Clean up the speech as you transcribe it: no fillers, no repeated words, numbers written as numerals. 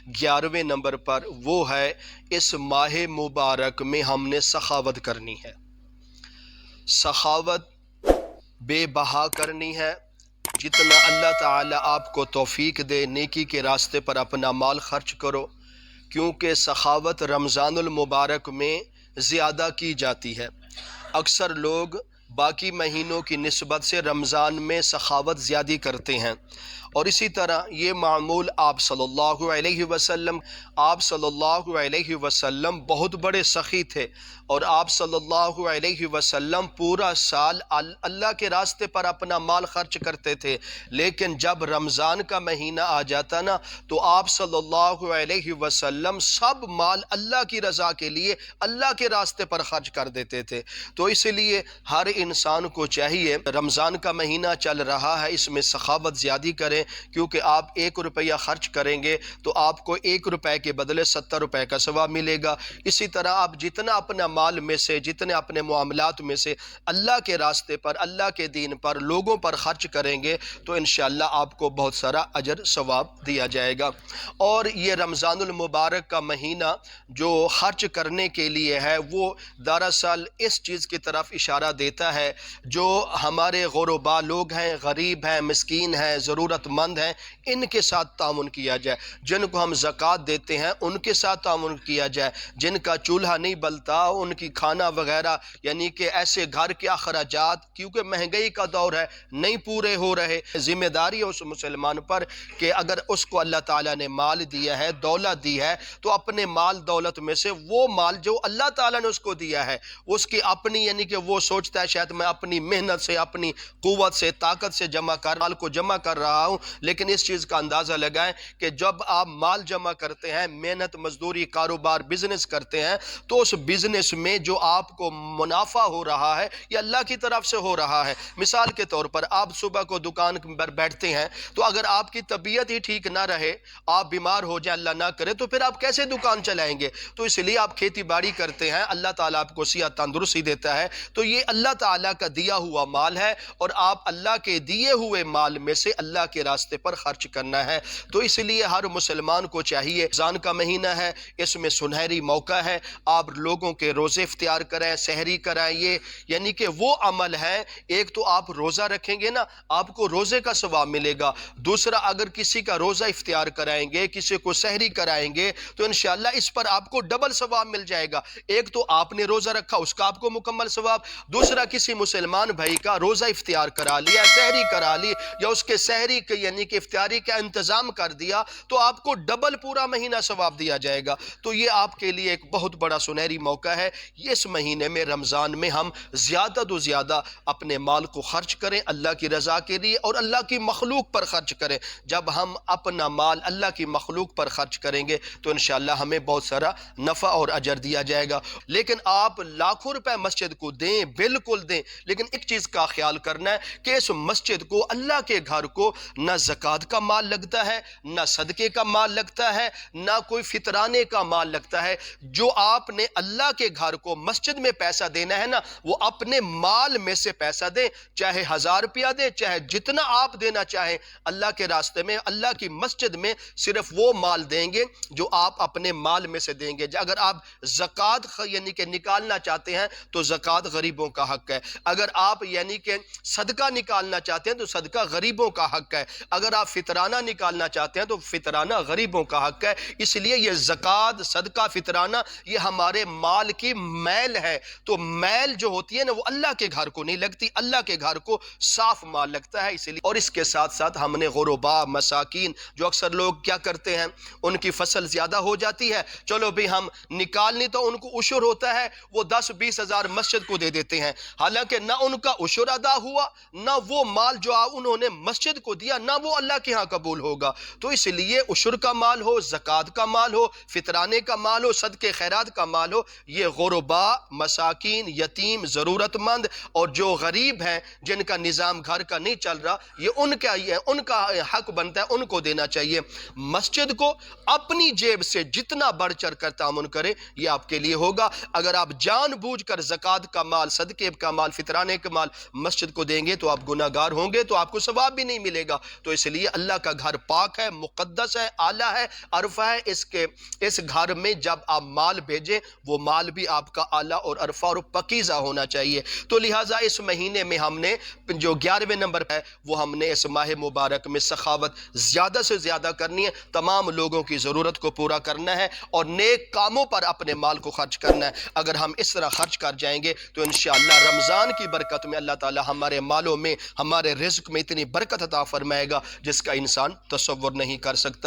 11वें number पर वो है इस माह मुबारक में हमने सखावत करनी है। सखावत बेबहा करनी है। जितना अल्लाह ताला आपको तौफीक दे नेकी के रास्ते पर अपना माल खर्च करो, क्योंकि सखावत रमज़ानुल मुबारक में ज़्यादा की जाती है। अक्सर लोग बाकी महीनों की निस्बत से रमज़ान में सखावत ज़्यादा करते हैं, और इसी तरह ये मामूल आप सल्लल्लाहु अलैहि वसल्लम बहुत बड़े सखी थे, और आप सल्लल्लाहु अलैहि वसल्लम पूरा साल अल्लाह के रास्ते पर अपना माल खर्च करते थे। लेकिन जब रमज़ान का महीना आ जाता ना, तो आप सल्लल्लाहु अलैहि वसल्लम सब माल अल्लाह की रज़ा के लिए अल्लाह के रास्ते पर खर्च कर देते थे। तो इसलिए हर इंसान को चाहिए, रमज़ान का महीना चल रहा है, इसमें सखावत ज़्यादा करें, क्योंकि आप 1 रुपया खर्च करेंगे तो आपको 1 रुपये के बदले 70 रुपये का सवाब मिलेगा। इसी तरह आप जितना अपना माल में से, जितने अपने मामलात में से अल्लाह के रास्ते पर, अल्लाह के दीन पर, लोगों पर खर्च करेंगे तो इंशाअल्लाह आपको बहुत सारा अजर सवाब दिया जाएगा। और ये रमज़ानुल मुबारक का महीना जो खर्च करने के लिए है, वो दरअसल इस चीज़ की तरफ इशारा देता है, जो हमारे गुरबा लोग हैं, गरीब हैं, मिस्कीन हैं, ज़रूरतमंद हैं, इनके साथ तामुन किया जाए। जिनको हम ज़कात देते हैं उनके साथ तामुन किया जाए। जिनका चूल्हा नहीं बलता, उनकी खाना वगैरह, यानी कि ऐसे घर के अखराजात, क्योंकि महंगाई का दौर है, नहीं पूरे हो रहे, जिम्मेदारी है उस मुसलमान पर कि अगर उसको अल्लाह ताला ने माल दिया है, दौलत दी है, तो अपने माल दौलत में से वो माल जो अल्लाह ताला ने उसको दिया है, उसकी अपनी, यानी कि वो सोचता है शायद मैं अपनी मेहनत से, अपनी कुव्वत से, ताकत से माल को जमा कर रहा हूँ। लेकिन इस चीज़ का अंदाज़ा लगाएं कि जब आप माल जमा करते हैं, मेहनत मजदूरी, कारोबार, बिजनेस करते हैं, तो उस बिजनेस में जो आपको मुनाफा हो रहा है ये अल्लाह की तरफ से हो रहा है। मिसाल के तौर पर आप सुबह को दुकान पर बैठते हैं, तो अगर आपकी तबीयत ही ठीक ना रहे, आप बीमार हो जाए, अल्लाह ना करे, तो फिर आप कैसे दुकान चलाएंगे? तो इसलिए आप खेती बाड़ी करते हैं, अल्लाह ताला आपको सेहत तंदुरुस्ती देता है, तो ये अल्लाह ताला का दिया हुआ माल है, और आप अल्लाह के दिए हुए माल में से अल्लाह के रास्ते पर खर्च करना है। तो इसलिए हर मुसलमान को चाहिए, रमज़ान का महीना है, इसमें सुनहरी मौका है, आप लोगों के रोज़े इफ्तियार करें, सहरी कराइए, यानी कि वो अमल है, एक तो आप रोज़ा रखेंगे ना, आपको रोज़े का सवाब मिलेगा। दूसरा, अगर किसी का रोज़ा इफ्तियार कराएंगे, किसी को सहरी कराएंगे, तो इंशाअल्लाह इस पर आपको डबल सवाब मिल जाएगा। एक तो आपने रोज़ा रखा, उसका आपको मुकम्मल सवाब, दूसरा किसी मुसलमान भाई का रोज़ा इफ्तियार करा लिया, सहरी करा ली, या उसके सहरी के यानी कि इफ्तियारी का इंतज़ाम कर दिया, तो आपको डबल पूरा महीना सवाब दिया जाएगा। तो ये आपके लिए एक बहुत बड़ा सुनहरी मौका है। इस महीने में, रमज़ान में, हम ज़्यादा तो ज़्यादा अपने माल को खर्च करें अल्लाह की रज़ा के लिए, और अल्लाह की मखलूक पर खर्च करें। जब हम अपना माल अल्लाह की मखलूक पर खर्च करेंगे तो इंशाअल्लाह हमें बहुत सारा नफ़ा और अजर दिया जाएगा। लेकिन आप लाखों रुपए मस्जिद को दें, बिल्कुल दें, लेकिन एक चीज़ का ख्याल करना है कि इस मस्जिद को, अल्लाह के घर को, ना ज़कात का माल लगता है, ना सदके का माल लगता है, ना कोई फितराने का माल लगता है। जो आपने अल्लाह के घर को, मस्जिद में पैसा देना है ना, वो अपने माल में से पैसा दें, चाहे 1000 रुपया दे, चाहे जितना आप देना चाहें अल्लाह के रास्ते में, अल्लाह की मस्जिद में सिर्फ वो माल देंगे जो आप अपने माल में से देंगे। अगर आप ज़कात यानी कि निकालना चाहते हैं तो ज़कात गरीबों का हक है। अगर आप यानी कि सदका निकालना चाहते हैं तो सदका गरीबों का हक है। अगर आप फितराना निकालना चाहते हैं तो फितराना गरीबों का हक है। इसलिए ये ज़कात, सदका, फितराना, ये हमारे माल की मैल है। तो मैल जो होती है ना, वो अल्लाह के घर को नहीं लगती, अल्लाह के घर को साफ माल लगता है। इसलिए, और इसके साथ साथ हमने गुरबा, मसाकीन, जो अक्सर लोग क्या करते हैं, उनकी फसल ज़्यादा हो जाती है, चलो भी हम निकालनी, तो उनको उशुर होता है, वो 10-20 हज़ार मस्जिद को दे देते हैं। हालांकि ना उनका उशुर अदा हुआ, ना वो माल जो उन्होंने मस्जिद को दिया, ना वो अल्लाह के यहाँ कबूल होगा। तो इसलिए उशुर का माल हो, ज़कात का माल हो, फितराने का माल हो, सदके खैरात का माल हो, ये गुरबा, मसाकीन, यतीम, ज़रूरतमंद और जो गरीब हैं, जिनका निज़ाम घर का नहीं चल रहा, ये उनका हक बनता है, उनको देना चाहिए। मस्जिद को अपनी जेब से जितना बढ़ चढ़ कर तामुन करे, ये आपके लिए होगा। अगर आप जानबूझकर ज़कात का माल, सदके का माल, फितराने का माल मस्जिद को देंगे तो आप गुनाहगार होंगे, तो आपको सवाब भी नहीं मिलेगा। تو اس لیے اللہ کا گھر پاک ہے، مقدس ہے، اعلیٰ ہے، عرفہ ہے، اس گھر میں جب آپ مال بھیجیں وہ مال بھی آپ کا اعلیٰ اور عرفہ اور پاکیزہ ہونا چاہیے۔ تو لہٰذا اس مہینے میں ہم نے جو 11ویں نمبر ہے وہ ہم نے اس ماہ مبارک میں سخاوت زیادہ سے زیادہ کرنی ہے، تمام لوگوں کی ضرورت کو پورا کرنا ہے اور نیک کاموں پر اپنے مال کو خرچ کرنا ہے۔ اگر ہم اس طرح خرچ کر جائیں گے تو انشاءاللہ رمضان کی برکت میں اللہ تعالی ہمارے مالوں میں، ہمارے رزق میں اتنی برکت عطا فرمائے گا جس کا انسان تصور نہیں کر سکتا۔